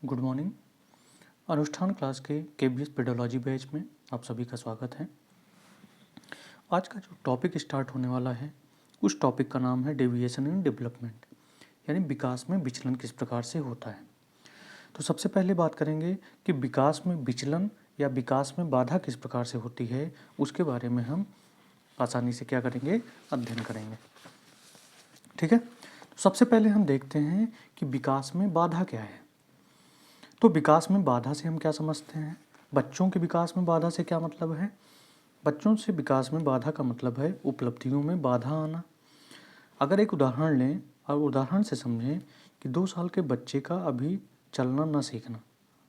Good morning. अनुष्ठान class के KBS pedology batch में आप सभी का स्वागत है। आज का जो टॉपिक स्टार्ट होने वाला है उस टॉपिक का नाम है डेविएशन इन डेवलपमेंट, यानी विकास में विचलन किस प्रकार से होता है। तो सबसे पहले बात करेंगे कि विकास में विचलन या विकास में बाधा किस प्रकार से होती है, उसके बारे में हम आसानी से क्या करेंगे, अध्ययन करेंगे। ठीक है, तो सबसे पहले हम देखते हैं कि विकास में बाधा क्या है। तो विकास में बाधा से हम क्या समझते हैं? बच्चों के विकास में बाधा से क्या मतलब है? बच्चों से विकास में बाधा का मतलब है उपलब्धियों में बाधा आना। अगर एक उदाहरण लें और उदाहरण से समझें कि 2 साल के बच्चे का अभी चलना न सीखना,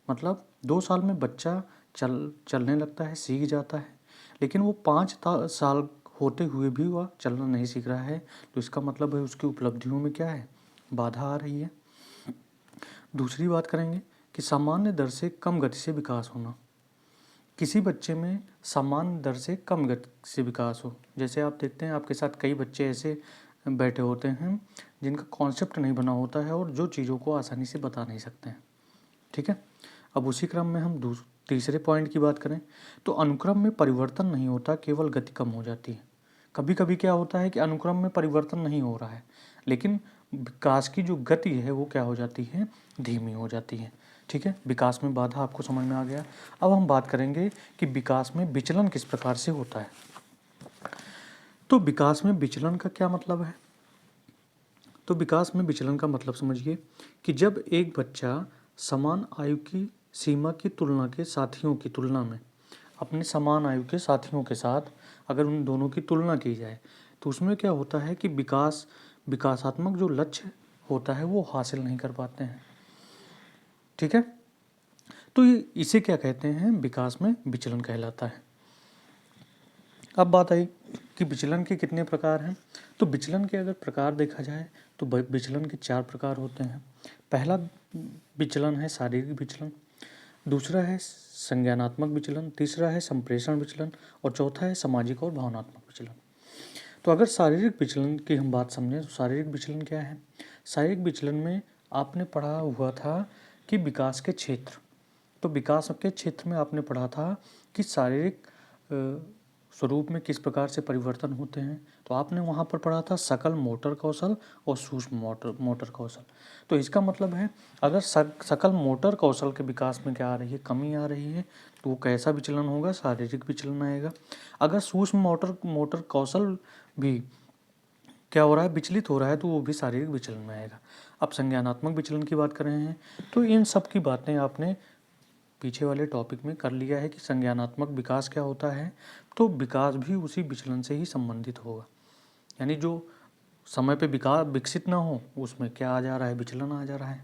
मतलब 2 साल में बच्चा चलने लगता है, सीख जाता है, लेकिन वो 5 साल होते हुए भी वह चलना नहीं सीख रहा है, तो इसका मतलब है उसकी उपलब्धियों में क्या है, बाधा आ रही है। दूसरी बात करेंगे कि सामान्य दर से कम गति से विकास होना। किसी बच्चे में सामान्य दर से कम गति से विकास हो, जैसे आप देखते हैं आपके साथ कई बच्चे ऐसे बैठे होते हैं जिनका कॉन्सेप्ट नहीं बना होता है और जो चीज़ों को आसानी से बता नहीं सकते हैं। ठीक है, अब उसी क्रम में हम तीसरे पॉइंट की बात करें तो अनुक्रम में परिवर्तन नहीं होता, केवल गति कम हो जाती है। कभी कभी क्या होता है कि अनुक्रम में परिवर्तन नहीं हो रहा है, लेकिन विकास की जो गति है वो क्या हो जाती है, धीमी हो जाती है। ठीक है, विकास में बाधा आपको समझ में आ गया। अब हम बात करेंगे कि विकास में विचलन किस प्रकार से होता है। तो विकास में विचलन का क्या मतलब है? तो विकास में विचलन का मतलब समझिए कि जब एक बच्चा समान आयु की सीमा की तुलना के साथियों की तुलना में अपने समान आयु के साथियों के साथ अगर उन दोनों की तुलना की जाए तो उसमें क्या होता है कि विकासात्मक जो लक्ष्य होता है वो हासिल नहीं कर पाते हैं। ठीक है, तो ये इसे क्या कहते हैं, विकास में विचलन कहलाता है। अब बात आई कि विचलन के कितने प्रकार हैं। तो विचलन के अगर प्रकार देखा जाए तो विचलन के 4 प्रकार होते हैं। पहला विचलन है शारीरिक विचलन, दूसरा है संज्ञानात्मक विचलन, तीसरा है संप्रेषण विचलन और चौथा है सामाजिक और भावनात्मक विचलन। तो अगर शारीरिक विचलन की हम बात समझें तो शारीरिक विचलन क्या है? शारीरिक विचलन में आपने पढ़ा हुआ था कि विकास के क्षेत्र, तो विकास के क्षेत्र में आपने पढ़ा था कि शारीरिक स्वरूप में किस प्रकार से परिवर्तन होते हैं। तो आपने वहाँ पर पढ़ा था सकल मोटर कौशल और सूक्ष्म मोटर कौशल। तो इसका मतलब है अगर सकल मोटर कौशल के विकास में क्या आ रही है, कमी आ रही है, तो वो कैसा विचलन होगा, शारीरिक विचलन आएगा। अगर सूक्ष्म मोटर कौशल भी क्या हो रहा है, विचलित हो रहा है, तो वो भी शारीरिक विचलन में आएगा। अब संज्ञानात्मक विचलन की बात कर रहे हैं तो इन सब की बातें आपने पीछे वाले टॉपिक में कर लिया है कि संज्ञानात्मक विकास क्या होता है। तो विकास भी उसी विचलन से ही संबंधित होगा, यानी जो समय पे विकास विकसित ना हो उसमें क्या आ जा रहा है, विचलन आ जा रहा है।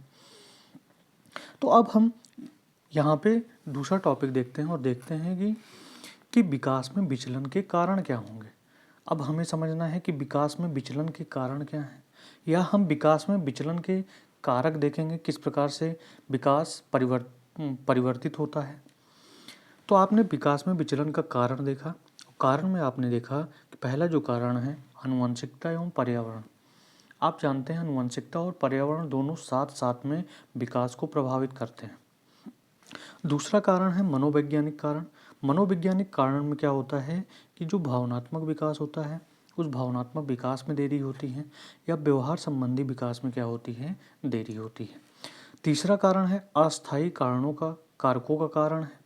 तो अब हम यहाँ पे दूसरा टॉपिक देखते हैं और देखते हैं कि विकास में विचलन के कारण क्या होंगे। अब हमें समझना है कि विकास में विचलन के कारण क्या हैं, या हम विकास में विचलन के कारक देखेंगे, किस प्रकार से विकास परिवर्तित होता है। तो आपने विकास में विचलन का कारण देखा, कारण में आपने देखा कि पहला जो कारण है आनुवंशिकता एवं पर्यावरण। आप जानते हैं आनुवंशिकता और पर्यावरण दोनों साथ साथ में विकास को प्रभावित करते हैं। दूसरा कारण है मनोवैज्ञानिक कारण। मनोवैज्ञानिक कारण में क्या होता है कि जो भावनात्मक विकास होता है उस भावनात्मक विकास में देरी होती है, या व्यवहार संबंधी विकास में क्या होती है, देरी होती है। तीसरा कारण है अस्थायी कारकों का कारण है।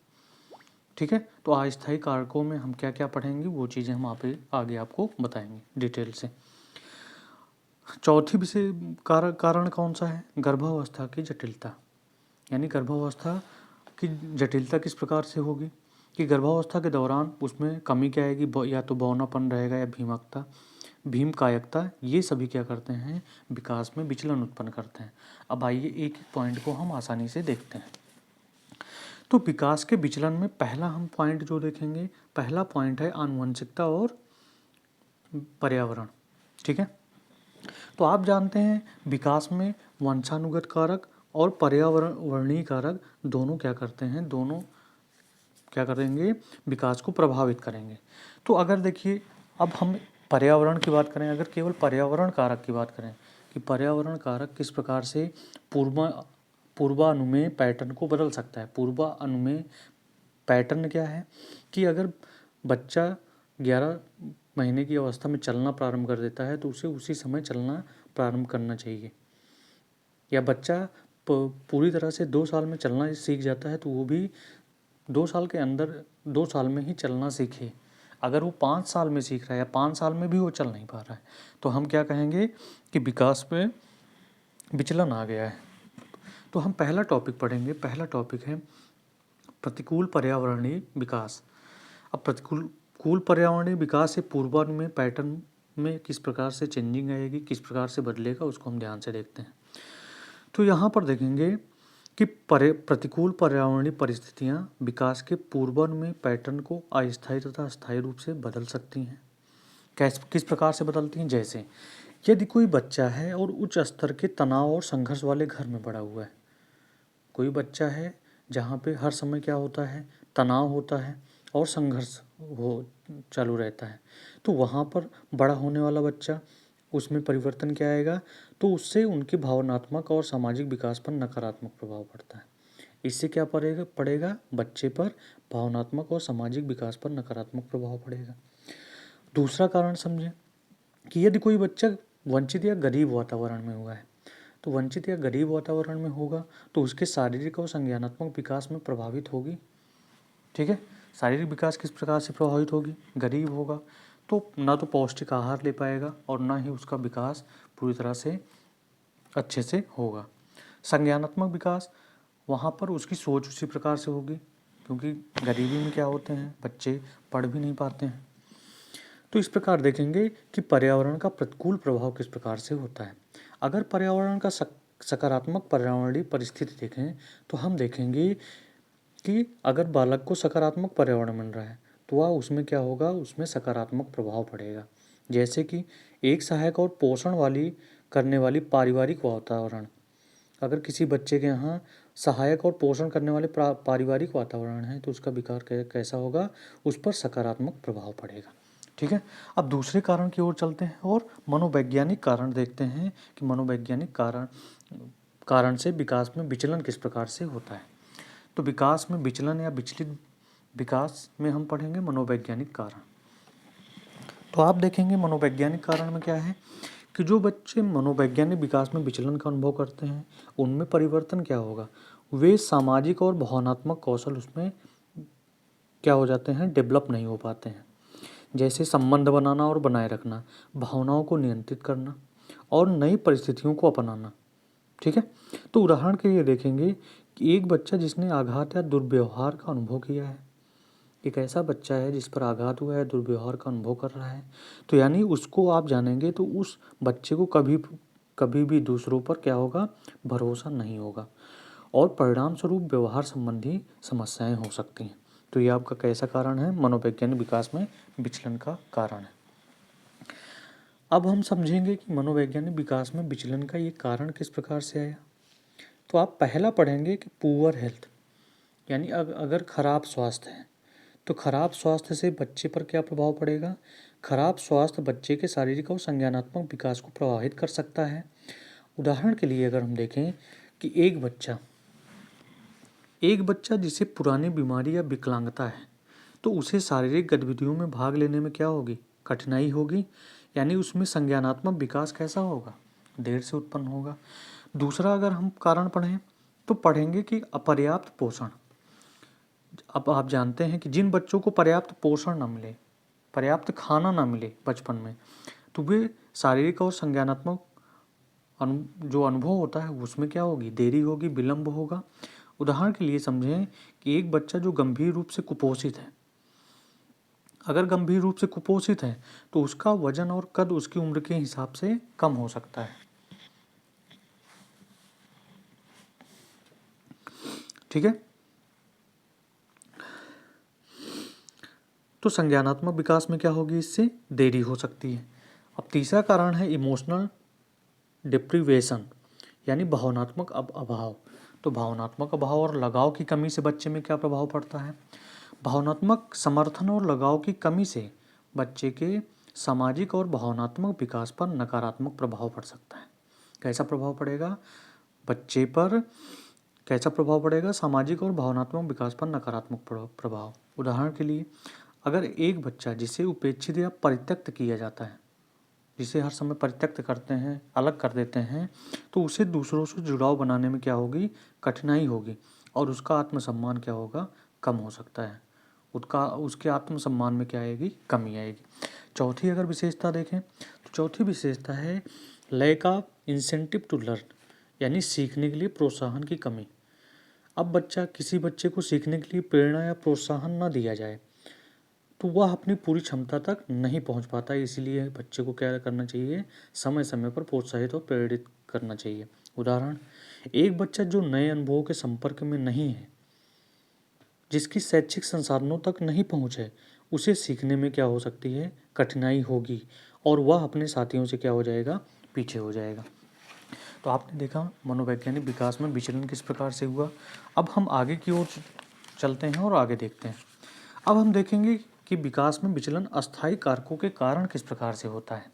ठीक है, तो अस्थायी कारकों में हम क्या क्या पढ़ेंगे वो चीज़ें हम आगे आपको बताएंगे डिटेल से। चौथी विषय कारण कौन सा है, गर्भावस्था की जटिलता, यानी गर्भावस्था की जटिलता किस प्रकार से होगी कि गर्भावस्था के दौरान उसमें कमी क्या आएगी, या तो बौनापन रहेगा या भीम कायकता, ये सभी क्या करते हैं, विकास में विचलन उत्पन्न करते हैं। अब आइए एक एक पॉइंट को हम आसानी से देखते हैं। तो विकास के विचलन में पहला हम पॉइंट जो देखेंगे, पहला पॉइंट है आनुवंशिकता और पर्यावरण। ठीक है, तो आप जानते हैं विकास में वंशानुगत कारक और पर्यावरणीय कारक दोनों क्या करते हैं, दोनों क्या करेंगे, विकास को प्रभावित करेंगे। तो अगर देखिए अब हम पर्यावरण की बात करें, अगर केवल पर्यावरण कारक की बात करें कि पर्यावरण कारक किस प्रकार से पूर्वानुमेय पैटर्न को बदल सकता है। पूर्वानुमेय पैटर्न क्या है कि अगर बच्चा 11 महीने की अवस्था में चलना प्रारंभ कर देता है तो उसे उसी समय चलना प्रारंभ करना चाहिए। या बच्चा पूरी तरह से 2 साल में चलना सीख जाता है तो वो भी 2 साल के अंदर 2 साल में ही चलना सीखे। अगर वो 5 साल में सीख रहा है या 5 साल में भी वो चल नहीं पा रहा है तो हम क्या कहेंगे कि विकास में विचलन आ गया है। तो हम पहला टॉपिक पढ़ेंगे। पहला टॉपिक है प्रतिकूल पर्यावरणीय विकास। अब प्रतिकूल पर्यावरणीय विकास से पूर्वानुमेय पैटर्न में किस प्रकार से चेंजिंग आएगी, किस प्रकार से बदलेगा, उसको हम ध्यान से देखते हैं। तो यहाँ पर देखेंगे कि प्रतिकूल पर्यावरणीय परिस्थितियाँ विकास के पूर्वानुमेय पैटर्न को अस्थायी तथा स्थायी रूप से बदल सकती हैं। किस प्रकार से बदलती हैं? जैसे यदि कोई बच्चा है और उच्च स्तर के तनाव और संघर्ष वाले घर में बड़ा हुआ है, कोई बच्चा है जहाँ पे हर समय क्या होता है, तनाव होता है और संघर्ष हो चालू रहता है, तो वहाँ पर बड़ा होने वाला बच्चा, उसमें परिवर्तन क्या आएगा, तो उससे उनके भावनात्मक और सामाजिक विकास पर नकारात्मक प्रभाव पड़ता है। इससे क्या पड़ेगा बच्चे पर भावनात्मक और सामाजिक विकास पर नकारात्मक प्रभाव पड़ेगा। दूसरा कारण समझें कि यदि कोई बच्चा वंचित या गरीब वातावरण में हुआ है, तो वंचित या गरीब वातावरण में होगा तो उसके शारीरिक और संज्ञानात्मक विकास में प्रभावित होगी। ठीक है, शारीरिक विकास किस प्रकार से प्रभावित होगी? गरीब होगा तो ना तो पौष्टिक आहार ले पाएगा और ना ही उसका विकास पूरी तरह से अच्छे से होगा। संज्ञानात्मक विकास, वहाँ पर उसकी सोच उसी प्रकार से होगी, क्योंकि गरीबी में क्या होते हैं, बच्चे पढ़ भी नहीं पाते हैं। तो इस प्रकार देखेंगे कि पर्यावरण का प्रतिकूल प्रभाव किस प्रकार से होता है। अगर पर्यावरण का सकारात्मक पर्यावरणीय परिस्थिति देखें तो हम देखेंगे कि अगर बालक को सकारात्मक पर्यावरण मिल रहा है तो वह उसमें क्या होगा, उसमें सकारात्मक प्रभाव पड़ेगा। जैसे कि एक सहायक और पोषण वाली करने वाली पारिवारिक वातावरण, अगर किसी बच्चे के यहाँ सहायक और पोषण करने वाले पारिवारिक वातावरण है तो उसका विकास कैसा होगा, उस पर सकारात्मक प्रभाव पड़ेगा। ठीक है, अब दूसरे कारण की ओर चलते हैं और मनोवैज्ञानिक कारण देखते हैं कि मनोवैज्ञानिक कारण से विकास में विचलन किस प्रकार से होता है। तो विकास में विचलन या विचलित विकास में हम पढ़ेंगे मनोवैज्ञानिक कारण। तो आप देखेंगे मनोवैज्ञानिक कारण में क्या है कि जो बच्चे मनोवैज्ञानिक विकास में विचलन का अनुभव करते हैं उनमें परिवर्तन क्या होगा, वे सामाजिक और भावनात्मक कौशल उसमें क्या हो जाते हैं, डेवलप नहीं हो पाते हैं। जैसे संबंध बनाना और बनाए रखना, भावनाओं को नियंत्रित करना और नई परिस्थितियों को अपनाना। ठीक है, तो उदाहरण के लिए देखेंगे कि एक बच्चा जिसने आघात या दुर्व्यवहार का अनुभव किया है, एक ऐसा बच्चा है जिस पर आघात हुआ है, दुर्व्यवहार का अनुभव कर रहा है, तो यानी उसको आप जानेंगे तो उस बच्चे को कभी भी दूसरों पर क्या होगा, भरोसा नहीं होगा और परिणाम स्वरूप व्यवहार संबंधी समस्याएं हो सकती हैं। तो ये आपका कैसा कारण है, मनोवैज्ञानिक विकास में विचलन का कारण है। अब हम समझेंगे कि मनोवैज्ञानिक विकास में विचलन का ये कारण किस प्रकार से आया। तो आप पहला पढ़ेंगे कि पुअर हेल्थ, यानी अगर खराब स्वास्थ्य है तो खराब स्वास्थ्य से बच्चे पर क्या प्रभाव पड़ेगा। खराब स्वास्थ्य बच्चे के शारीरिक और संज्ञानात्मक विकास को प्रभावित कर सकता है। उदाहरण के लिए अगर हम देखें कि एक बच्चा जिसे पुरानी बीमारी या विकलांगता है तो उसे शारीरिक गतिविधियों में भाग लेने में क्या होगी, कठिनाई होगी, यानी उसमें संज्ञानात्मक विकास कैसा होगा, देर से उत्पन्न होगा। दूसरा अगर हम कारण पढ़ें तो पढ़ेंगे कि अपर्याप्त पोषण। अब आप जानते हैं कि जिन बच्चों को पर्याप्त पोषण ना मिले, पर्याप्त खाना ना मिले बचपन में, तो वे शारीरिक और संज्ञानात्मक जो अनुभव होता है उसमें क्या होगी, देरी होगी, विलंब होगा। उदाहरण के लिए समझें कि एक बच्चा जो गंभीर रूप से कुपोषित है, अगर गंभीर रूप से कुपोषित है तो उसका वजन और कद उसकी उम्र के हिसाब से कम हो सकता है। ठीक है, तो संज्ञानात्मक विकास में क्या होगी, इससे देरी हो सकती है। अब तीसरा कारण है इमोशनल डिप्रीवेशन, यानी भावनात्मक अभाव। तो भावनात्मक अभाव और लगाव की कमी से बच्चे में क्या प्रभाव पड़ता है। भावनात्मक समर्थन और लगाव की कमी से बच्चे के सामाजिक और भावनात्मक विकास पर नकारात्मक प्रभाव पड़ सकता है। कैसा प्रभाव पड़ेगा, बच्चे पर कैसा प्रभाव पड़ेगा? सामाजिक और भावनात्मक विकास पर नकारात्मक प्रभाव। उदाहरण के लिए, अगर एक बच्चा जिसे उपेक्षित या परित्यक्त किया जाता है, जिसे हर समय परित्यक्त करते हैं, अलग कर देते हैं, तो उसे दूसरों से जुड़ाव बनाने में क्या होगी? कठिनाई होगी और उसका आत्मसम्मान क्या होगा? कम हो सकता है। उसके आत्मसम्मान में क्या आएगी? कमी आएगी। चौथी अगर विशेषता देखें तो चौथी विशेषता है lack of incentive to learn, यानी सीखने के लिए प्रोत्साहन की कमी। अब किसी बच्चे को सीखने के लिए प्रेरणा या प्रोत्साहन न दिया जाए तो वह अपनी पूरी क्षमता तक नहीं पहुंच पाता। इसीलिए बच्चे को क्या करना चाहिए? समय समय पर प्रोत्साहित और प्रेरित करना चाहिए। उदाहरण, एक बच्चा जो नए अनुभवों के संपर्क में नहीं है, जिसकी शैक्षिक संसाधनों तक नहीं पहुंच है, उसे सीखने में क्या हो सकती है? कठिनाई होगी और वह अपने साथियों से क्या हो जाएगा? पीछे हो जाएगा। तो आपने देखा मनोवैज्ञानिक विकास में विचलन किस प्रकार से हुआ। अब हम आगे की ओर चलते हैं और आगे देखते हैं। अब हम देखेंगे कि विकास में विचलन अस्थायी कारकों के कारण किस प्रकार से होता है।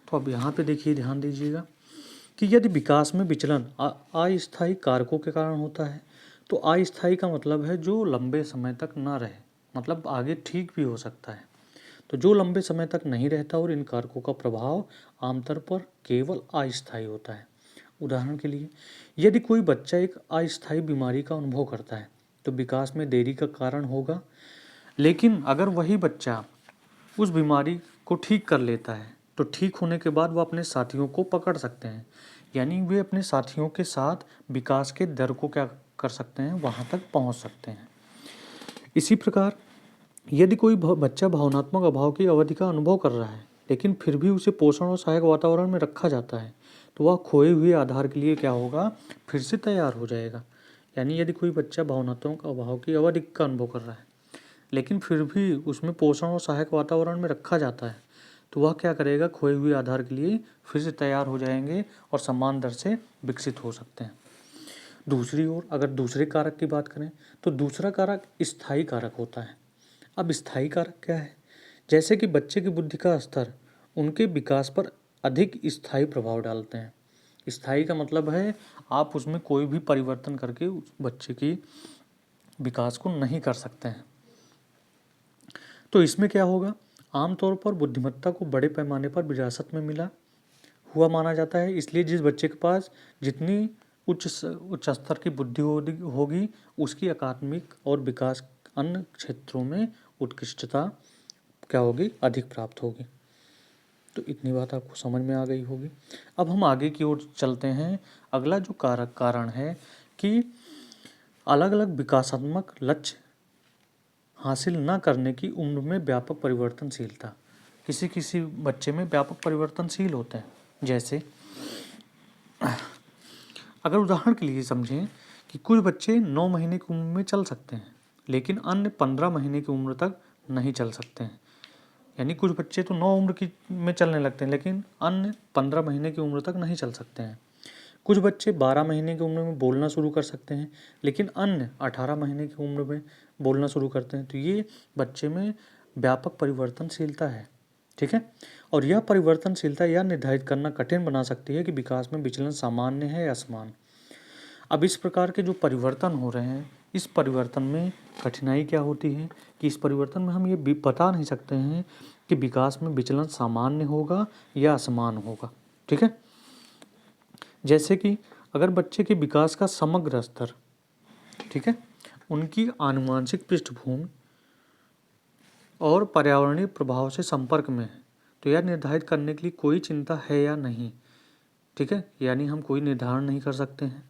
तो अब यहाँ पे देखिए, ध्यान दीजिएगा कि यदि विकास में विचलन अस्थायी कारकों के कारण होता है, तो अस्थायी का मतलब है जो लंबे समय तक ना रहे, मतलब आगे ठीक भी हो सकता है। तो जो लंबे समय तक नहीं रहता और इन कारकों का प्रभाव आमतौर पर केवल अस्थायी होता है। उदाहरण के लिए, यदि कोई बच्चा एक अस्थायी बीमारी का अनुभव करता है तो विकास में देरी का कारण होगा। लेकिन अगर वही बच्चा उस बीमारी को ठीक कर लेता है तो ठीक होने के बाद वह अपने साथियों को पकड़ सकते हैं, यानी वे अपने साथियों के साथ विकास के दर को क्या कर सकते हैं? वहाँ तक पहुँच सकते हैं। इसी प्रकार यदि कोई बच्चा भावनात्मक अभाव की अवधि का अनुभव कर रहा है लेकिन फिर भी उसे पोषण और सहायक वातावरण में रखा जाता है तो वह खोए हुए आधार के लिए क्या होगा? फिर से तैयार हो जाएगा। यानी यदि कोई बच्चा भावनात्मक अभाव की अवधि का अनुभव कर रहा है लेकिन फिर भी उसमें पोषण और सहायक वातावरण में रखा जाता है तो वह क्या करेगा? खोए हुए आधार के लिए फिर से तैयार हो जाएंगे और समान दर से विकसित हो सकते हैं। दूसरी ओर अगर दूसरे कारक की बात करें तो दूसरा कारक स्थायी कारक होता है। अब स्थायी कारक क्या है? जैसे कि बच्चे की बुद्धि का स्तर उनके विकास पर अधिक स्थायी प्रभाव डालते हैं। स्थायी का मतलब है आप उसमें कोई भी परिवर्तन करके उस बच्चे की विकास को नहीं कर सकते हैं। तो इसमें क्या होगा? आमतौर पर बुद्धिमत्ता को बड़े पैमाने पर विरासत में मिला हुआ माना जाता है। इसलिए जिस बच्चे के पास जितनी उच्च स्तर की बुद्धि होगी उसकी अकादमिक और विकास अन्य क्षेत्रों में उत्कृष्टता क्या होगी? अधिक प्राप्त होगी। तो इतनी बात आपको समझ में आ गई होगी। अब हम आगे की ओर चलते हैं। अगला जो कारण है कि अलग अलग विकासात्मक लक्ष्य हासिल न करने की उम्र में व्यापक परिवर्तनशीलता। किसी किसी बच्चे में व्यापक परिवर्तनशील होते हैं। जैसे अगर उदाहरण के लिए समझें कि कुछ बच्चे 9 महीने की उम्र में चल सकते हैं लेकिन अन्य 15 महीने की उम्र तक नहीं चल सकते हैं। यानी कुछ बच्चे तो 9 उम्र की में चलने लगते हैं लेकिन अन्य 15 महीने की उम्र तक नहीं चल सकते हैं। कुछ बच्चे 12 महीने की उम्र में बोलना शुरू कर सकते हैं लेकिन अन्य 18 महीने की उम्र में बोलना शुरू करते हैं। तो ये बच्चे में व्यापक परिवर्तनशीलता है। ठीक है, और यह परिवर्तनशीलता यह निर्धारित करना कठिन बना सकती है कि विकास में विचलन सामान्य है या असमान। अब इस प्रकार के जो परिवर्तन हो रहे हैं, इस परिवर्तन में कठिनाई क्या होती है कि इस परिवर्तन में हम ये बता नहीं सकते हैं कि विकास में विचलन सामान्य होगा या असमान होगा। ठीक है, जैसे कि अगर बच्चे के विकास का समग्र स्तर, ठीक है, उनकी आनुवंशिक पृष्ठभूमि और पर्यावरणीय प्रभाव से संपर्क में है तो यह निर्धारित करने के लिए कोई चिंता है या नहीं। ठीक है, यानी हम कोई निर्धारण नहीं कर सकते हैं।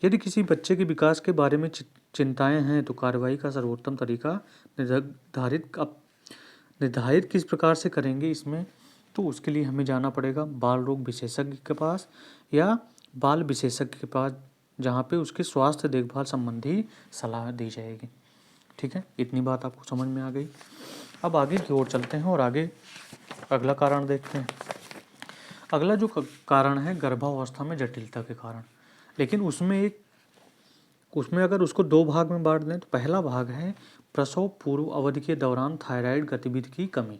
यदि किसी बच्चे के विकास के बारे में चिंताएं हैं तो कार्रवाई का सर्वोत्तम तरीका निर्धारित किस प्रकार से करेंगे इसमें, तो उसके लिए हमें जाना पड़ेगा बाल रोग विशेषज्ञ के पास या बाल विशेषज्ञ के पास, जहाँ पे उसके स्वास्थ्य देखभाल संबंधी सलाह दी जाएगी। ठीक है, इतनी बात आपको समझ में आ गई। अब आगे की ओर चलते हैं और आगे अगला कारण देखते हैं। अगला जो कारण है गर्भावस्था में जटिलता के कारण, लेकिन उसमें अगर उसको दो भाग में बांट दें तो पहला भाग है प्रसव पूर्व अवधि के दौरान थायराइड गतिविधि की कमी।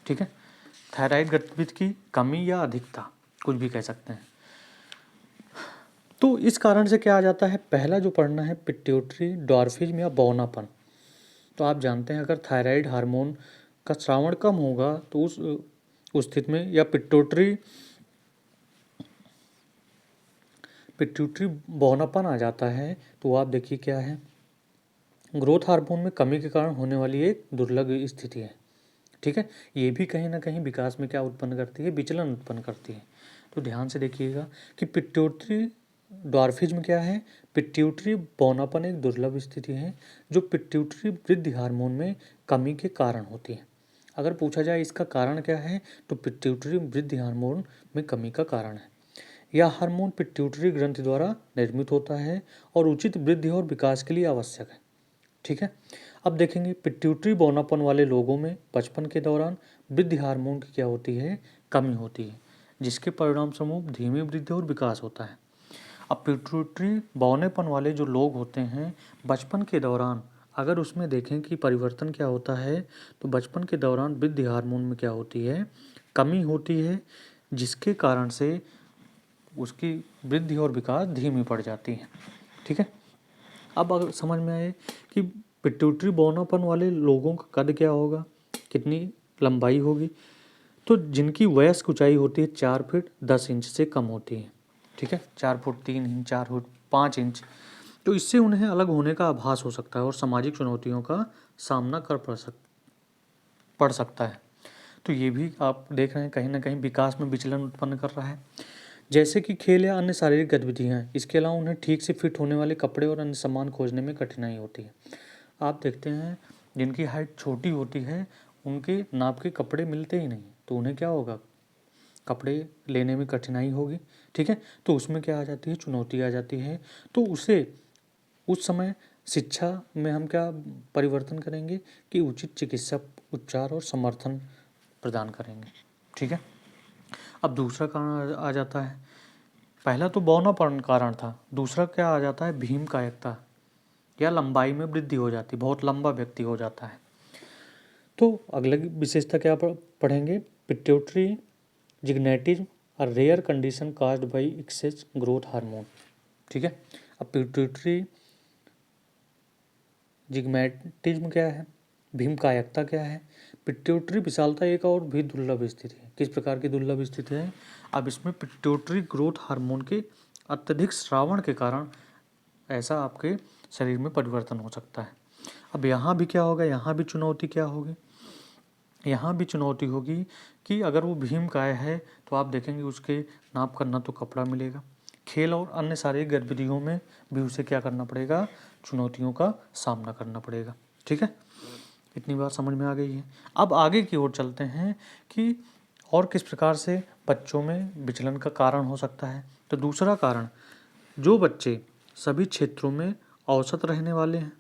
ठीक है, थायराइड गतिविधि की कमी या अधिकता, कुछ भी कह सकते हैं। तो इस कारण से क्या आ जाता है, पहला जो पढ़ना है पिट्यूटरी डॉर्फिज्म या बौनापन। तो आप जानते हैं अगर थायराइड हार्मोन का स्रावण कम होगा तो उस स्थिति में, या पिट्यूटरी बौनापन आ जाता है, तो आप देखिए क्या है, ग्रोथ हार्मोन में कमी के कारण होने वाली एक दुर्लभ स्थिति है। ठीक है, ये भी कहीं ना कहीं विकास में क्या उत्पन्न करती है, विचलन उत्पन्न करती है। तो ध्यान से देखिएगा कि पिट्यूटरी डॉर्फिज्म क्या है, पिट्यूटरी बौनापन एक दुर्लभ स्थिति है जो पिट्यूटरी वृद्धि हार्मोन में कमी के कारण होती है। अगर पूछा जाए इसका कारण क्या है, तो पिट्यूटरी वृद्धि हार्मोन में कमी का कारण है। यह हार्मोन पिट्यूटरी ग्रंथि द्वारा निर्मित होता है और उचित वृद्धि और विकास के लिए आवश्यक है। ठीक है, अब देखेंगे पिट्यूटरी बौनापन वाले लोगों में बचपन के दौरान वृद्धि हार्मोन की क्या होती है, कमी होती है, जिसके परिणाम स्वरूप धीमी वृद्धि और विकास होता है। अब पिट्यूटरी बौनेपन वाले जो लोग होते हैं बचपन के दौरान, अगर उसमें देखें कि परिवर्तन क्या होता है, तो बचपन के दौरान वृद्धि हार्मोन में क्या होती है, कमी होती है, जिसके कारण से उसकी वृद्धि और विकास धीमी पड़ जाती है। ठीक है, अब अगर समझ में आए कि पिट्यूटरी बौनापन वाले लोगों का कद क्या होगा, कितनी लंबाई होगी, तो जिनकी वयस्क ऊंचाई होती है 4 फीट 10 इंच से कम होती है। ठीक है, 4 फुट 3 इंच, 4 फुट 5 इंच, तो इससे उन्हें अलग होने का आभास हो सकता है और सामाजिक चुनौतियों का सामना पड़ सकता है। तो ये भी आप देख रहे हैं कहीं ना कहीं विकास में विचलन उत्पन्न कर रहा है। जैसे कि खेल या अन्य शारीरिक गतिविधियाँ, इसके अलावा उन्हें ठीक से फिट होने वाले कपड़े और अन्य सामान खोजने में कठिनाई होती है। आप देखते हैं जिनकी हाइट छोटी होती है उनके नाप के कपड़े मिलते ही नहीं, तो उन्हें क्या होगा, कपड़े लेने में कठिनाई होगी। ठीक है, तो उसमें क्या आ जाती है, चुनौती आ जाती है। तो उसे उस समय शिक्षा में हम क्या परिवर्तन करेंगे कि उचित चिकित्सा उपचार और समर्थन प्रदान करेंगे। ठीक है, अब दूसरा कारण आ जाता है, पहला तो बौनापन कारण था, दूसरा क्या आ जाता है, भीम कायकता या लंबाई में वृद्धि हो जाती, बहुत लंबा व्यक्ति हो जाता है। तो अगले विशेषता क्या पढ़ेंगे, pituitary gigantism a rare condition caused by excess growth hormone. ठीक है, अब पिट्यूटरी जिग्नेटिज्म क्या है, भीम कायकता क्या है, पिट्यूटरी विशालता एक और भी दुर्लभ स्थिति है। किस प्रकार की दुर्लभ स्थिति है, अब इसमें पिट्यूटरी ग्रोथ हार्मोन के अत्यधिक स्रावण के कारण ऐसा आपके शरीर में परिवर्तन हो सकता है। अब यहाँ भी क्या होगा, यहाँ भी चुनौती क्या होगी, यहाँ भी चुनौती होगी कि अगर वो भीमकाय है तो आप देखेंगे उसके नाप करना तो कपड़ा मिलेगा, खेल और अन्य शारीरिक गतिविधियों में भी उसे क्या करना पड़ेगा, चुनौतियों का सामना करना पड़ेगा। ठीक है, इतनी बात समझ में आ गई है। अब आगे की ओर चलते हैं कि और किस प्रकार से बच्चों में विचलन का कारण हो सकता है। तो दूसरा कारण, जो बच्चे सभी क्षेत्रों में औसत रहने वाले हैं,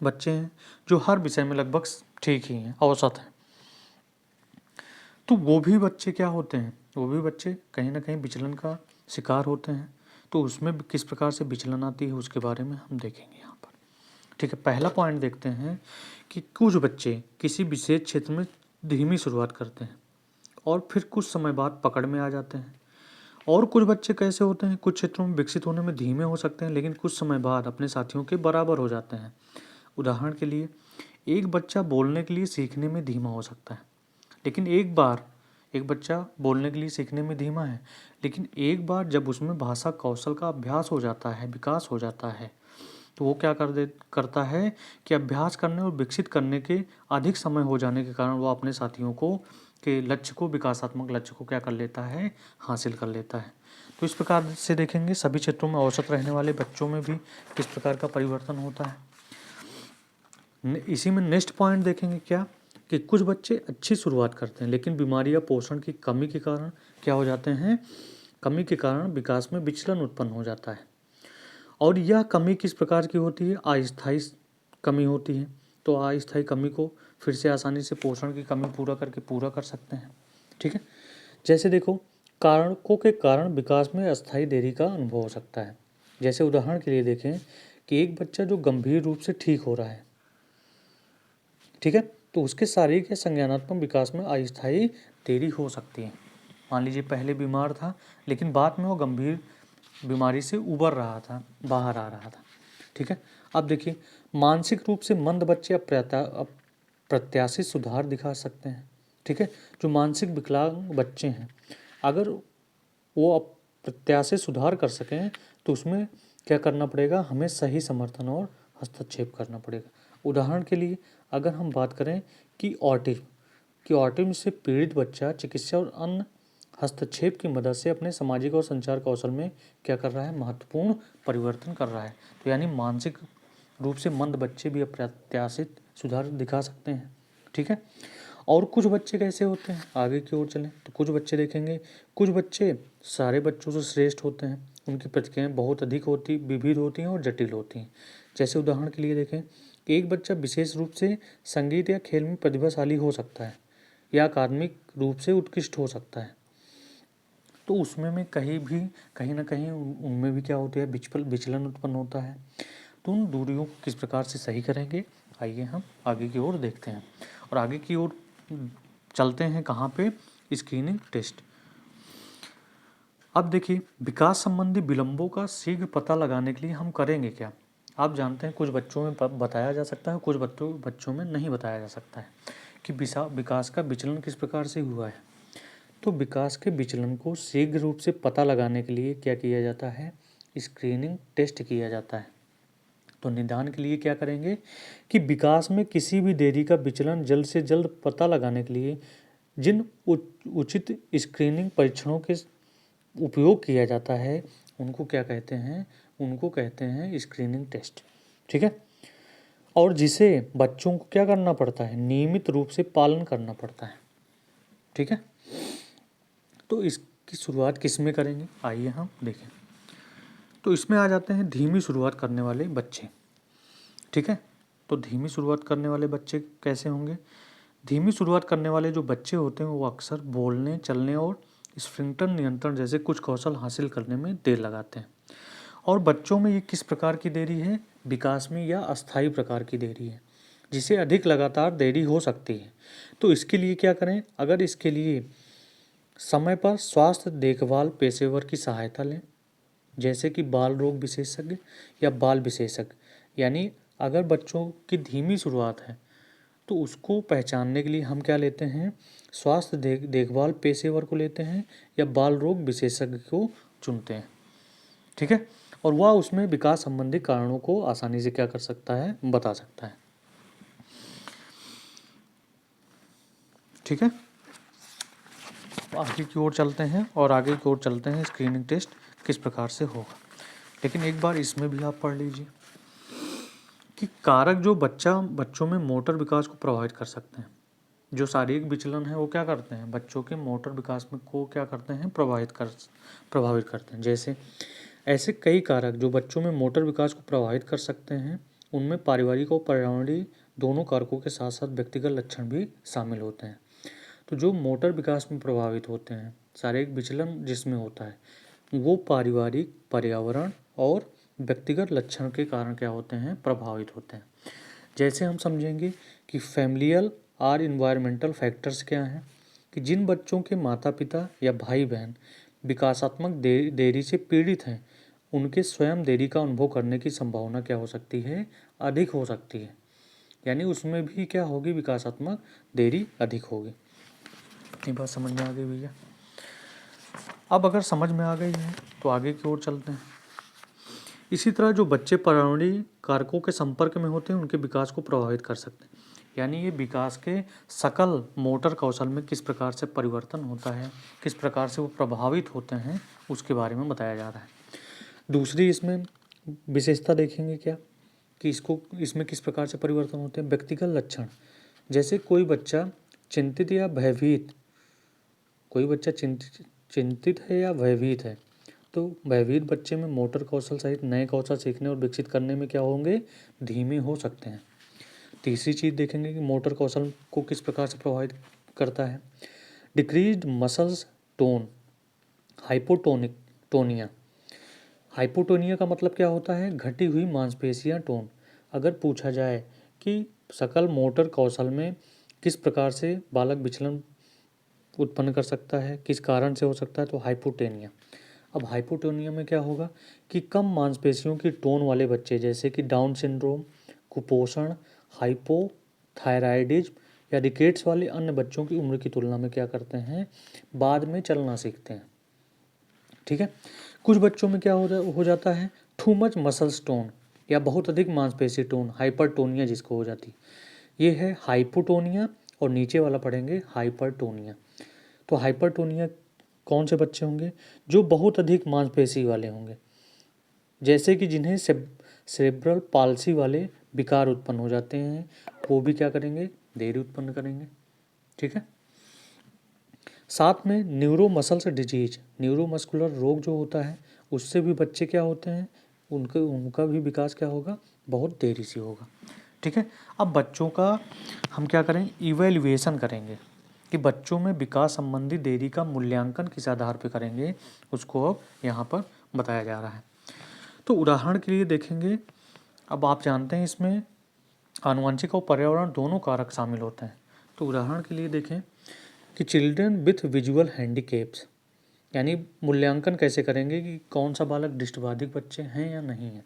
बच्चे हैं जो हर विषय में लगभग ठीक ही हैं, औसत हैं, तो वो भी बच्चे क्या होते हैं, वो भी बच्चे कहीं ना कहीं विचलन का शिकार होते हैं। तो उसमें किस प्रकार से विचलन आती है उसके बारे में हम देखेंगे यहाँ पर। ठीक है, पहला पॉइंट देखते हैं कि कुछ बच्चे किसी विशेष क्षेत्र में धीमी शुरुआत करते हैं और फिर कुछ समय बाद पकड़ में आ जाते हैं। और कुछ बच्चे कैसे होते हैं, कुछ क्षेत्रों में विकसित होने में धीमे हो सकते हैं लेकिन कुछ समय बाद अपने साथियों के बराबर हो जाते हैं। उदाहरण के लिए, एक बच्चा बोलने के लिए सीखने में धीमा हो सकता है, लेकिन एक बच्चा बोलने के लिए सीखने में धीमा है, लेकिन एक बार जब उसमें भाषा कौशल का अभ्यास हो जाता है, विकास हो जाता है, तो वो क्या करता है कि अभ्यास करने और विकसित करने के अधिक समय हो जाने के कारण वो अपने साथियों को के लक्ष्य को, विकासात्मक लक्ष्य को क्या कर लेता है, हासिल कर लेता है। तो इस प्रकार से देखेंगे सभी क्षेत्रों में औसत रहने वाले बच्चों में भी किस प्रकार का परिवर्तन होता है। इसी में नेक्स्ट पॉइंट देखेंगे क्या, कि कुछ बच्चे अच्छी शुरुआत करते हैं लेकिन बीमारी या पोषण की कमी के कारण क्या हो जाते हैं, कमी के कारण विकास में विचलन उत्पन्न हो जाता है। और यह कमी किस प्रकार की होती है, अस्थायी कमी होती है। तो अस्थायी कमी को फिर से आसानी से पोषण की कमी पूरा कर सकते हैं। ठीक है, जैसे देखो, कारकों के कारण विकास में अस्थायी देरी का अनुभव हो सकता है। जैसे उदाहरण के लिए देखें कि एक बच्चा जो गंभीर रूप से ठीक हो रहा है, ठीक है, तो उसके शारीरिक या संज्ञानात्मक विकास में अस्थायी देरी हो सकती है। मान लीजिए पहले बीमार था लेकिन बाद में वो गंभीर बीमारी से उबर रहा था, बाहर आ रहा था। ठीक है, अब देखिए मानसिक रूप से मंद बच्चे अप्रत्याशित सुधार दिखा सकते हैं। ठीक है, जो मानसिक विकलांग बच्चे हैं अगर वो अप्रत्याशित सुधार कर सकें तो उसमें क्या करना पड़ेगा, हमें सही समर्थन और हस्तक्षेप करना पड़ेगा। उदाहरण के लिए अगर हम बात करें कि ऑटिज्म से पीड़ित बच्चा चिकित्सा और अन्य हस्तक्षेप की मदद से अपने सामाजिक और संचार कौशल में क्या कर रहा है, महत्वपूर्ण परिवर्तन कर रहा है। तो यानी मानसिक रूप से मंद बच्चे भी अप्रत्याशित सुधार दिखा सकते हैं। ठीक है, और कुछ बच्चे कैसे होते हैं, आगे की ओर चलें तो कुछ बच्चे देखेंगे, कुछ बच्चे सारे बच्चों से श्रेष्ठ होते हैं, उनकी प्रतिक्रियाएं बहुत अधिक होती, विविध होती हैं और जटिल होती हैं। जैसे उदाहरण के लिए देखें, एक बच्चा विशेष रूप से संगीत या खेल में प्रतिभाशाली हो सकता है या अकादमिक रूप से उत्कृष्ट हो सकता है, तो उसमें में कहीं ना कहीं उनमें भी क्या होती है, विचलन उत्पन्न होता है। तो उन दूरियों को किस प्रकार से सही करेंगे, आइए हम आगे की ओर देखते हैं। और आगे की ओर चलते हैं कहाँ पे, स्क्रीनिंग टेस्ट। अब देखिए विकास संबंधी विलंबों का शीघ्र पता लगाने के लिए हम करेंगे क्या। आप जानते हैं कुछ बच्चों में बताया जा सकता है, कुछ बच्चों में नहीं बताया जा सकता है कि विकास का विचलन किस प्रकार से हुआ है। तो विकास के विचलन को शीघ्र रूप से पता लगाने के लिए क्या किया जाता है, स्क्रीनिंग टेस्ट किया जाता है। तो निदान के लिए क्या करेंगे कि विकास में किसी भी देरी का विचलन जल्द से जल्द पता लगाने के लिए जिन उचित स्क्रीनिंग परीक्षणों के उपयोग किया जाता है उनको क्या कहते हैं, उनको कहते हैं स्क्रीनिंग टेस्ट। ठीक है, और जिसे बच्चों को क्या करना पड़ता है, नियमित रूप से पालन करना पड़ता है। ठीक है, तो इसकी शुरुआत किस में करेंगे, आइए हम देखें। तो इसमें आ जाते हैं धीमी शुरुआत करने वाले बच्चे। ठीक है, तो धीमी शुरुआत करने वाले बच्चे कैसे होंगे, धीमी शुरुआत करने वाले जो बच्चे होते हैं वो अक्सर बोलने, चलने और स्फिंक्टर नियंत्रण जैसे कुछ कौशल हासिल करने में देर लगाते हैं। और बच्चों में ये किस प्रकार की देरी है, विकास में या अस्थायी प्रकार की देरी है, जिसे अधिक लगातार देरी हो सकती है। तो इसके लिए क्या करें, अगर इसके लिए समय पर स्वास्थ्य देखभाल पेशेवर की सहायता लें, जैसे कि बाल रोग विशेषज्ञ या बाल विशेषज्ञ। यानी अगर बच्चों की धीमी शुरुआत है तो उसको पहचानने के लिए हम क्या लेते हैं, स्वास्थ्य देखभाल पेशेवर को लेते हैं या बाल रोग विशेषज्ञ को चुनते हैं। ठीक है, और वह उसमें विकास संबंधी कारणों को आसानी से क्या कर सकता है, बता सकता है। ठीक है, तो आगे की ओर चलते हैं और आगे की ओर चलते हैं स्क्रीनिंग टेस्ट किस प्रकार से होगा। लेकिन एक बार इसमें भी आप पढ़ लीजिए कि कारक जो बच्चों में मोटर विकास को प्रभावित कर सकते हैं। जो शारीरिक विचलन है वो क्या करते हैं, बच्चों के मोटर विकास में को क्या करते हैं, प्रभावित करते हैं। जैसे ऐसे कई कारक जो बच्चों में मोटर विकास को प्रभावित कर सकते हैं, उनमें पारिवारिक और पर्यावरणीय दोनों कारकों के साथ साथ व्यक्तिगत लक्षण भी शामिल होते हैं। तो जो मोटर विकास में प्रभावित होते हैं, शारीरिक विचलन जिसमें होता है, वो पारिवारिक, पर्यावरण और व्यक्तिगत लक्षण के कारण क्या होते हैं, प्रभावित होते हैं। जैसे हम समझेंगे कि फैमिलियल और इन्वायरमेंटल फैक्टर्स क्या हैं, कि जिन बच्चों के माता पिता या भाई बहन विकासात्मक देरी से पीड़ित हैं, उनके स्वयं देरी का अनुभव करने की संभावना क्या हो सकती है, अधिक हो सकती है। यानी उसमें भी क्या होगी, विकासात्मक देरी अधिक होगी। इतनी बात समझ में आ गई भैया। अब अगर समझ में आ गई है तो आगे की ओर चलते हैं। इसी तरह जो बच्चे पर्यावरणीय कारकों के संपर्क में होते हैं उनके विकास को प्रभावित कर सकते हैं। यानी ये विकास के सकल मोटर कौशल में किस प्रकार से परिवर्तन होता है, किस प्रकार से वो प्रभावित होते हैं, उसके बारे में बताया जा रहा है। दूसरी इसमें विशेषता देखेंगे क्या, कि इसमें किस प्रकार से परिवर्तन होते हैं, व्यक्तिगत लक्षण। जैसे कोई बच्चा चिंतित या भयभीत, कोई बच्चा चिंतित है या भयभीत है, तो भयभीत बच्चे में मोटर कौशल सहित नए कौशल सीखने और विकसित करने में क्या होंगे, धीमे हो सकते हैं। तीसरी चीज़ देखेंगे कि मोटर कौशल को किस प्रकार से प्रभावित करता है, decreased muscles tone, hypotonia. Hypotonia का मतलब क्या होता है, घटी हुई मांसपेशियां टोन। अगर पूछा जाए कि सकल मोटर कौशल में किस प्रकार से बालक विचलन उत्पन्न कर सकता है, किस कारण से हो सकता है, तो हाइपोटोनिया। अब हाइपोटोनिया में क्या होगा कि कम मांसपेशियों की टोन वाले बच्चे जैसे कि डाउन सिंड्रोम, कुपोषण, हाइपोथायराइडिज्म या रिकेट्स वाले अन्य बच्चों की उम्र की तुलना में क्या करते हैं, बाद में चलना सीखते हैं। ठीक है। कुछ बच्चों में क्या हो जाता है, टू मच मसल्स टोन या बहुत अधिक मांसपेशी टोन, हाइपरटोनिया जिसको हो जाती है। ये है हाइपोटोनिया और नीचे वाला पढ़ेंगे हाइपरटोनिया। तो हाइपरटोनिया कौन से बच्चे होंगे, जो बहुत अधिक मांसपेशी वाले होंगे, जैसे कि जिन्हें सेरेब्रल पाल्सी वाले विकार उत्पन्न हो जाते हैं, वो भी क्या करेंगे, देरी उत्पन्न करेंगे। ठीक है। साथ में न्यूरोमसल्स डिजीज, न्यूरोमस्कुलर रोग जो होता है उससे भी बच्चे क्या होते हैं, उनका भी विकास क्या होगा, बहुत देरी से होगा। ठीक है। अब बच्चों का हम क्या करेंगे, इवैल्यूएशन करेंगे कि बच्चों में विकास संबंधी देरी का मूल्यांकन किस आधार पर करेंगे, उसको अब यहाँ पर बताया जा रहा है। तो उदाहरण के लिए देखेंगे, अब आप जानते हैं इसमें आनुवंशिक और पर्यावरण दोनों कारक शामिल होते हैं। तो उदाहरण के लिए देखें कि चिल्ड्रन विथ विजुअल हैंडीकेप्स, यानी मूल्यांकन कैसे करेंगे कि कौन सा बालक दृष्टिबाधित बच्चे हैं या नहीं है।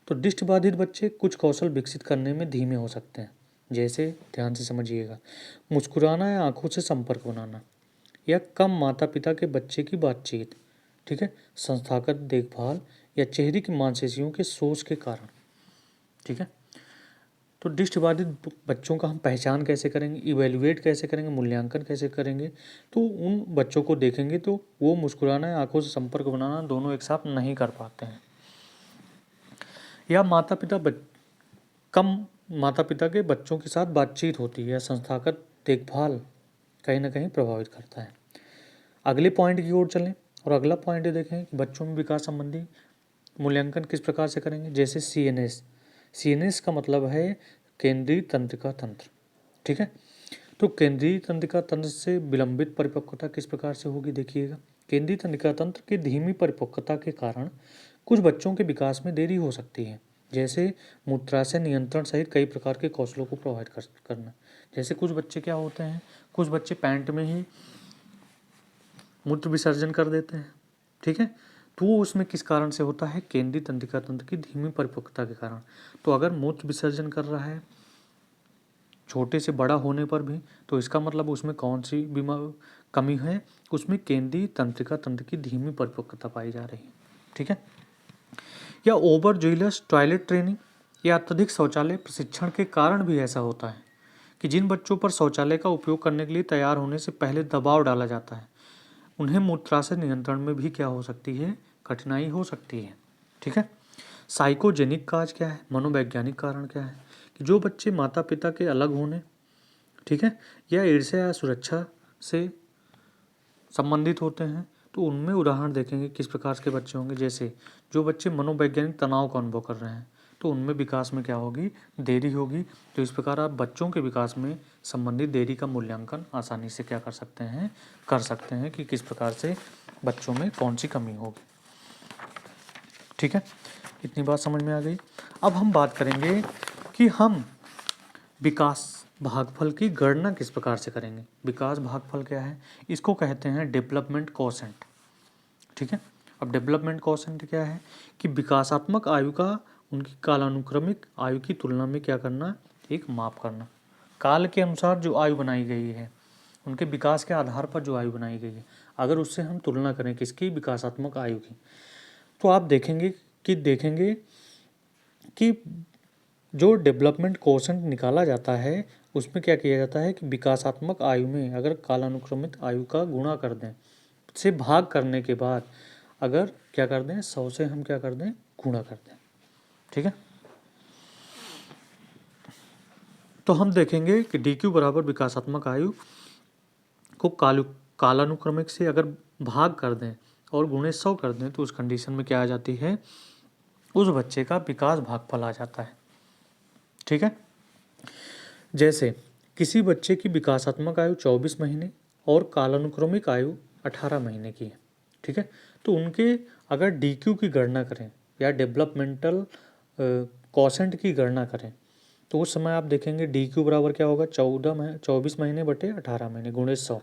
तो दृष्टिबाधित बच्चे कुछ कौशल विकसित करने में धीमे हो सकते हैं, जैसे ध्यान से समझिएगा, मुस्कुराना या आंखों से संपर्क बनाना, या कम माता पिता के बच्चे की बातचीत। ठीक है। संस्थागत देखभाल या चेहरे की मांसपेशियों के सोच के कारण। ठीक है। तो दृष्टिबाधित बच्चों का हम पहचान कैसे करेंगे, इवेल्युएट कैसे करेंगे, मूल्यांकन कैसे करेंगे। तो उन बच्चों को देखेंगे तो वो मुस्कुराना या आंखों से संपर्क बनाना दोनों एक साथ नहीं कर पाते हैं, या कम माता पिता के बच्चों के साथ बातचीत होती है, या संस्थागत देखभाल कहीं ना कहीं प्रभावित करता है। अगले पॉइंट की ओर चलें और अगला पॉइंट देखें कि बच्चों में विकास संबंधी मूल्यांकन किस प्रकार से करेंगे। जैसे CNS का मतलब है केंद्रीय तंत्रिका तंत्र। ठीक है। तो केंद्रीय तंत्रिका तंत्र से विलंबित परिपक्वता किस प्रकार से होगी, देखिएगा। केंद्रीय तंत्रिका तंत्र की धीमी परिपक्वता के कारण कुछ बच्चों के विकास में देरी हो सकती है, जैसे मूत्राशय नियंत्रण सहित कई प्रकार के कौशलों को प्रभावित करना। जैसे कुछ बच्चे क्या होते हैं, कुछ बच्चे पैंट में ही मूत्र विसर्जन कर देते हैं। ठीक है। तो वो उसमें किस कारण से होता है, केंद्रीय तंत्रिका तंत्र की धीमी परिपक्वता के कारण। तो अगर मूत्र विसर्जन कर रहा है छोटे से बड़ा होने पर भी, तो इसका मतलब उसमें कौन सी कमी है, उसमें केंद्रीय तंत्रिका तंत्र की धीमी परिपक्वता पाई जा रही है। ठीक है। या ओवर जोइलस टॉयलेट ट्रेनिंग या अत्यधिक शौचालय प्रशिक्षण के कारण भी ऐसा होता है कि जिन बच्चों पर शौचालय का उपयोग करने के लिए तैयार होने से पहले दबाव डाला जाता है, उन्हें मूत्राशय नियंत्रण में भी क्या हो सकती है, कठिनाई हो सकती है। ठीक है। साइकोजेनिक काज क्या है, मनोवैज्ञानिक कारण क्या है कि जो बच्चे माता पिता के अलग होने, ठीक है, या ईर्ष्या या सुरक्षा से संबंधित होते हैं, तो उनमें उदाहरण देखेंगे किस प्रकार के बच्चे होंगे। जैसे जो बच्चे मनोवैज्ञानिक तनाव का अनुभव कर रहे हैं, तो उनमें विकास में क्या होगी, देरी होगी। तो इस प्रकार आप बच्चों के विकास में संबंधित देरी का मूल्यांकन आसानी से क्या कर सकते हैं कि किस प्रकार से बच्चों में कौन सी कमी होगी। ठीक है। इतनी बात समझ में आ गई। अब हम बात करेंगे कि हम विकास भागफल की गणना किस प्रकार से करेंगे। विकास भागफल क्या है, इसको कहते हैं डेवलपमेंट कोशेंट। ठीक है। अब डेवलपमेंट कोशेंट क्या है कि विकासात्मक आयु का उनकी कालानुक्रमिक आयु की तुलना में क्या करना, एक माप करना। काल के अनुसार जो आयु बनाई गई है, उनके विकास के आधार पर जो आयु बनाई गई है, अगर उससे हम तुलना करें किसकी, विकासात्मक आयु की, तो आप देखेंगे कि जो डेवलपमेंट कोशेंट निकाला जाता है उसमें क्या किया जाता है कि विकासात्मक आयु में अगर कालानुक्रमित आयु का गुणा कर दें, से भाग करने के बाद अगर क्या कर दें, 100 से हम क्या कर दें, गुणा कर दें। ठीक है। तो हम देखेंगे कि DQ बराबर विकासात्मक आयु को कालानुक्रमिक से अगर भाग कर दें और गुणे 100 कर दें, तो उस कंडीशन में क्या आ जाती है, उस बच्चे का विकास भागफल आ जाता है। ठीक है। जैसे किसी बच्चे की विकासात्मक आयु 24 महीने और कालानुक्रमिक आयु 18 महीने की है। ठीक है। तो उनके अगर DQ की गणना करें या डेवलपमेंटल कोशेंट की गणना करें, तो उस समय आप देखेंगे DQ बराबर क्या होगा, 24 महीने बटे 18 महीने गुणे 100।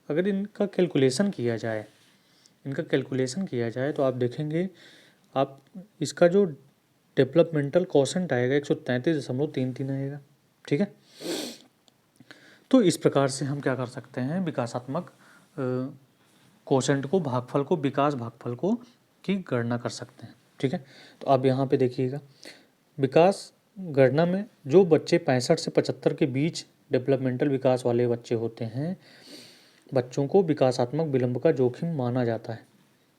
अगर इनका कैलकुलेशन किया जाए, इनका कैलकुलेशन किया जाए तो आप देखेंगे, आप इसका जो डेवलपमेंटल कोशेंट आएगा 133.33 आएगा। ठीक है, तो इस प्रकार से हम क्या कर सकते हैं, विकासात्मक कोशेंट को, भागफल को, विकास भागफल को की गणना कर सकते हैं। ठीक है, तो आप यहाँ पे देखिएगा, विकास गणना में जो बच्चे 65 से 75 के बीच डेवलपमेंटल विकास वाले बच्चे होते हैं, बच्चों को विकासात्मक विलंब का जोखिम माना जाता है।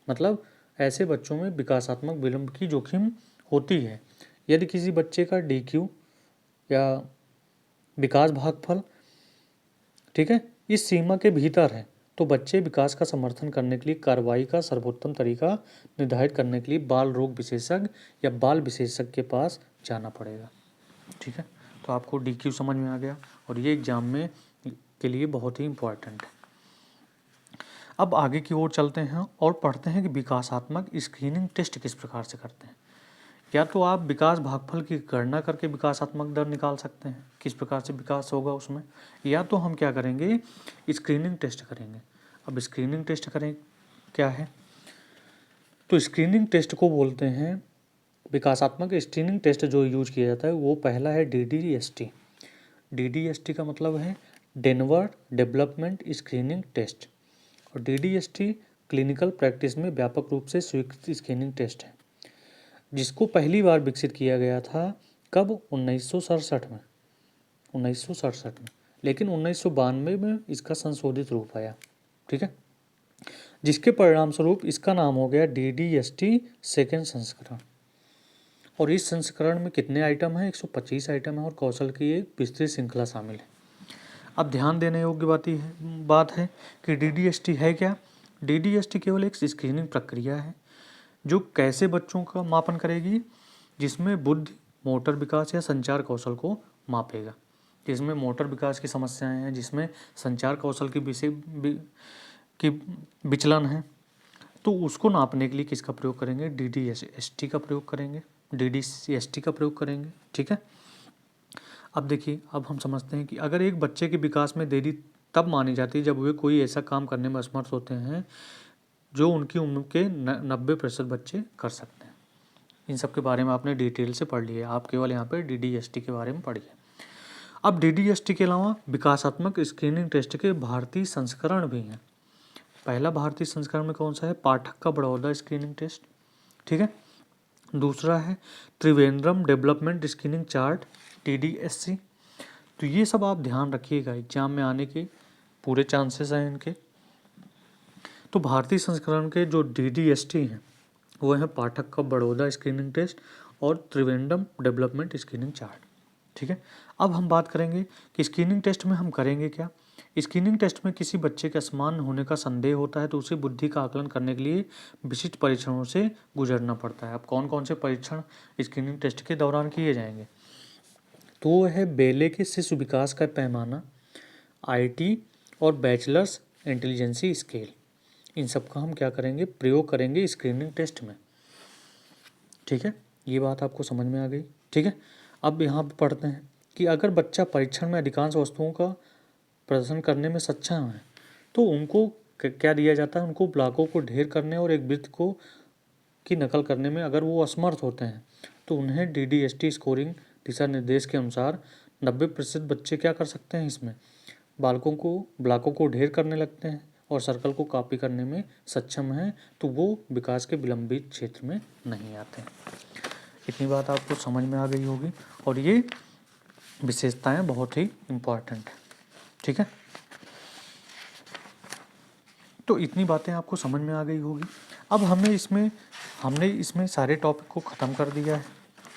मतलब ऐसे बच्चों में विकासात्मक विलंब की जोखिम होती है। यदि किसी बच्चे का DQ या विकास भागफल, ठीक है, इस सीमा के भीतर है, तो बच्चे विकास का समर्थन करने के लिए कार्रवाई का सर्वोत्तम तरीका निर्धारित करने के लिए बाल रोग विशेषज्ञ या बाल विशेषज्ञ के पास जाना पड़ेगा। ठीक है, तो आपको DQ समझ में आ गया, और ये एग्जाम में के लिए बहुत ही इम्पोर्टेंट है। अब आगे की ओर चलते हैं और पढ़ते हैं कि विकासात्मक स्क्रीनिंग टेस्ट किस प्रकार से करते हैं। या तो आप विकास भागफल की गणना करके विकासात्मक दर निकाल सकते हैं, किस प्रकार से विकास होगा उसमें, या तो हम क्या करेंगे, स्क्रीनिंग टेस्ट करेंगे। अब स्क्रीनिंग टेस्ट करें क्या है, तो स्क्रीनिंग टेस्ट को बोलते हैं, विकासात्मक स्क्रीनिंग टेस्ट जो यूज किया जाता है वो पहला है DDST। DDST का मतलब है डेनवर डेवलपमेंट स्क्रीनिंग टेस्ट, और DDST क्लिनिकल प्रैक्टिस में व्यापक रूप से स्वीकृत स्क्रीनिंग टेस्ट है, जिसको पहली बार विकसित किया गया था कब, 1967 में, 1967 में, लेकिन 1992 में इसका संशोधित रूप आया। ठीक है, जिसके परिणाम स्वरूप इसका नाम हो गया DDST सेकेंड संस्करण। और इस संस्करण में कितने आइटम हैं, 125 आइटम है, और कौशल की एक विस्तृत श्रृंखला शामिल है। अब ध्यान देने योग्य बात है कि DDST है क्या। DDST केवल एक स्क्रीनिंग प्रक्रिया है जो कैसे बच्चों का मापन करेगी, जिसमें बुद्धि, मोटर विकास या संचार कौशल को मापेगा। जिसमें मोटर विकास की समस्याएं हैं, जिसमें संचार कौशल की विचलन है, तो उसको नापने के लिए किसका प्रयोग करेंगे, DDST का प्रयोग करेंगे, DDST का प्रयोग करेंगे। ठीक है, अब देखिए, अब हम समझते हैं कि अगर एक बच्चे के विकास में देरी तब मानी जाती है जब वे कोई ऐसा काम करने में असमर्थ होते हैं जो उनकी उम्र के 90% बच्चे कर सकते हैं। इन सब के बारे में आपने डिटेल से पढ़ लिया, आप केवल यहाँ पे DDST के बारे में पढ़िए। अब DDST के अलावा विकासात्मक स्क्रीनिंग टेस्ट के भारतीय संस्करण भी हैं। पहला भारतीय संस्करण में कौन सा है, पाठक का बड़ौदा स्क्रीनिंग टेस्ट। ठीक है, दूसरा है Trivandrum development screening chart, TDSC। तो ये सब आप ध्यान रखिएगा, एग्जाम में आने के पूरे चांसेस हैं इनके। तो भारतीय संस्करण के जो DDST हैं वो है पाठक का बड़ौदा स्क्रीनिंग टेस्ट और त्रिवेंद्रम डेवलपमेंट स्क्रीनिंग चार्ट। ठीक है, अब हम बात करेंगे कि स्क्रीनिंग टेस्ट में हम करेंगे क्या। स्क्रीनिंग टेस्ट में किसी बच्चे के असमान होने का संदेह होता है तो उसे बुद्धि का आकलन करने के लिए विशिष्ट परीक्षणों से गुजरना पड़ता है। अब कौन कौन से परीक्षण स्क्रीनिंग टेस्ट के दौरान किए जाएंगे, तो वो है बेले के शिशु विकास का पैमाना, IT और बैचलर्स इंटेलिजेंसी स्केल। इन सब का हम क्या करेंगे, प्रयोग करेंगे स्क्रीनिंग टेस्ट में। ठीक है, ये बात आपको समझ में आ गई। ठीक है, अब यहाँ पे पढ़ते हैं कि अगर बच्चा परीक्षण में अधिकांश वस्तुओं का प्रदर्शन करने में सक्षम है तो उनको क्या दिया जाता है, उनको ब्लॉकों को ढेर करने और एक वृत्त को की नकल करने में अगर वो असमर्थ होते हैं तो उन्हें DDST स्कोरिंग दिशा निर्देश के अनुसार 90% बच्चे क्या कर सकते हैं, इसमें ब्लॉकों को ढेर करने लगते हैं और सर्कल को कॉपी करने में सक्षम हैं, तो वो विकास के विलंबित क्षेत्र में नहीं आते। इतनी बात आपको समझ में आ गई होगी, और ये विशेषताएं बहुत ही इम्पोर्टेंट है। ठीक है, तो इतनी बातें आपको समझ में आ गई होगी। अब हमने इसमें सारे टॉपिक को ख़त्म कर दिया है,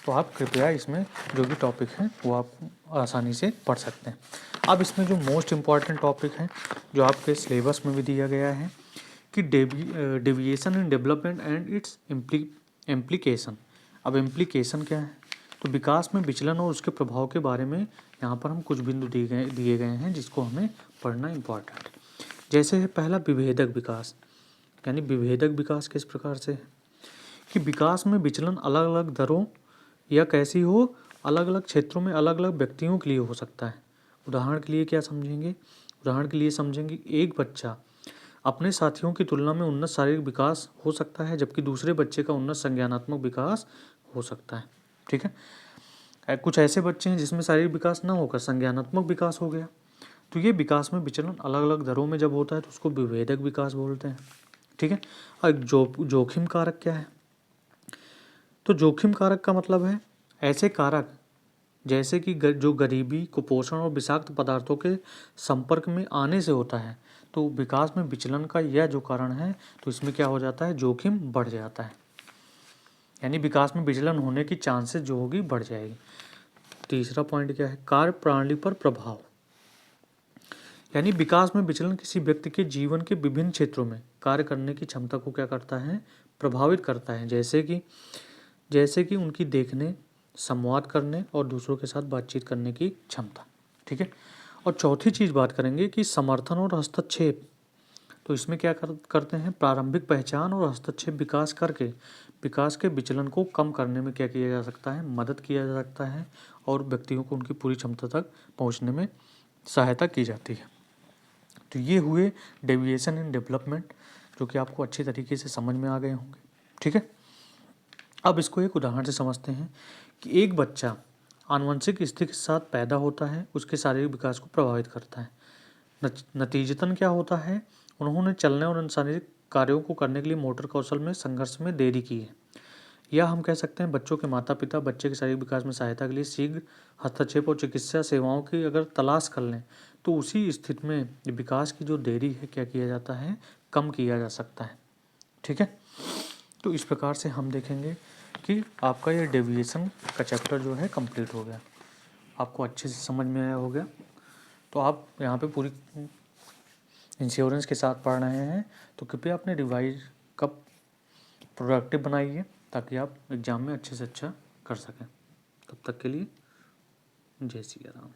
तो आप कृपया इसमें जो भी टॉपिक हैं वो आप आसानी से पढ़ सकते हैं। अब इसमें जो मोस्ट इम्पॉर्टेंट टॉपिक हैं जो आपके सिलेबस में भी दिया गया है कि deviation in development and it's implication. अब इम्प्लीकेशन क्या है, तो विकास में विचलन और उसके प्रभाव के बारे में यहाँ पर हम कुछ बिंदु दिए गए हैं जिसको हमें पढ़ना इम्पॉर्टेंट है। जैसे है पहला विभेदक विकास, यानी विभेदक विकास किस प्रकार से है कि विकास में विचलन अलग अलग दरों या कैसी हो, अलग अलग क्षेत्रों में अलग अलग व्यक्तियों के लिए हो सकता है। उदाहरण के लिए क्या समझेंगे, उदाहरण के लिए समझेंगे एक बच्चा अपने साथियों की तुलना में उन्नत शारीरिक विकास हो सकता है, जबकि दूसरे बच्चे का उन्नत संज्ञानात्मक विकास हो सकता है। ठीक है, कुछ ऐसे बच्चे हैं जिसमें शारीरिक विकास ना होकर संज्ञानात्मक विकास हो गया। तो ये विकास में विचलन अलग अलग दरों में जब होता है तो उसको विभेदक विकास बोलते हैं। ठीक है, और जोखिम कारक क्या है? तो जोखिम कारक का मतलब है ऐसे कारक जैसे कि जो गरीबी, कुपोषण और विषाक्त पदार्थों के संपर्क में आने से होता है। तो विकास में विचलन का यह जो कारण है, तो इसमें क्या हो जाता है, जोखिम बढ़ जाता है, यानी विकास में विचलन होने की चांसेस जो होगी बढ़ जाएगी। तीसरा पॉइंट क्या है, कार्य प्रणाली पर प्रभाव, यानी विकास में विचलन किसी व्यक्ति के जीवन के विभिन्न क्षेत्रों में कार्य करने की क्षमता को क्या करता है, प्रभावित करता है। जैसे कि उनकी देखने, संवाद करने और दूसरों के साथ बातचीत करने की क्षमता। ठीक है, और चौथी चीज़ बात करेंगे कि समर्थन और हस्तक्षेप। तो इसमें क्या करते हैं, प्रारंभिक पहचान और हस्तक्षेप विकास करके विकास के विचलन को कम करने में क्या किया जा सकता है, मदद किया जा सकता है और व्यक्तियों को उनकी पूरी क्षमता तक पहुंचने में सहायता की जाती है। तो ये हुए डेविएशन इन डेवलपमेंट, जो कि आपको अच्छी तरीके से समझ में आ गए होंगे। ठीक है, अब इसको एक उदाहरण से समझते हैं कि एक बच्चा आनुवंशिक स्थिति के साथ पैदा होता है, उसके शारीरिक विकास को प्रभावित करता है। नतीजतन क्या होता है, उन्होंने चलने और शारीरिक कार्यों को करने के लिए मोटर कौशल में संघर्ष में देरी की है। या हम कह सकते हैं बच्चों के माता पिता बच्चे के शारीरिक विकास में सहायता के लिए शीघ्र हस्तक्षेप और चिकित्सा सेवाओं की अगर तलाश कर लें तो उसी स्थिति में विकास की जो देरी है क्या किया जाता है, कम किया जा सकता है। ठीक है, तो इस प्रकार से हम देखेंगे कि आपका ये डेविएशन का चैप्टर जो है कंप्लीट हो गया, आपको अच्छे से समझ में आया हो गया। तो आप यहाँ पे पूरी इंश्योरेंस के साथ पढ़ रहे हैं तो कृपया अपने रिवाइज का प्रोडक्टिव बनाइए ताकि आप एग्ज़ाम में अच्छे से अच्छा कर सकें। तब तक के लिए जय श्री राम।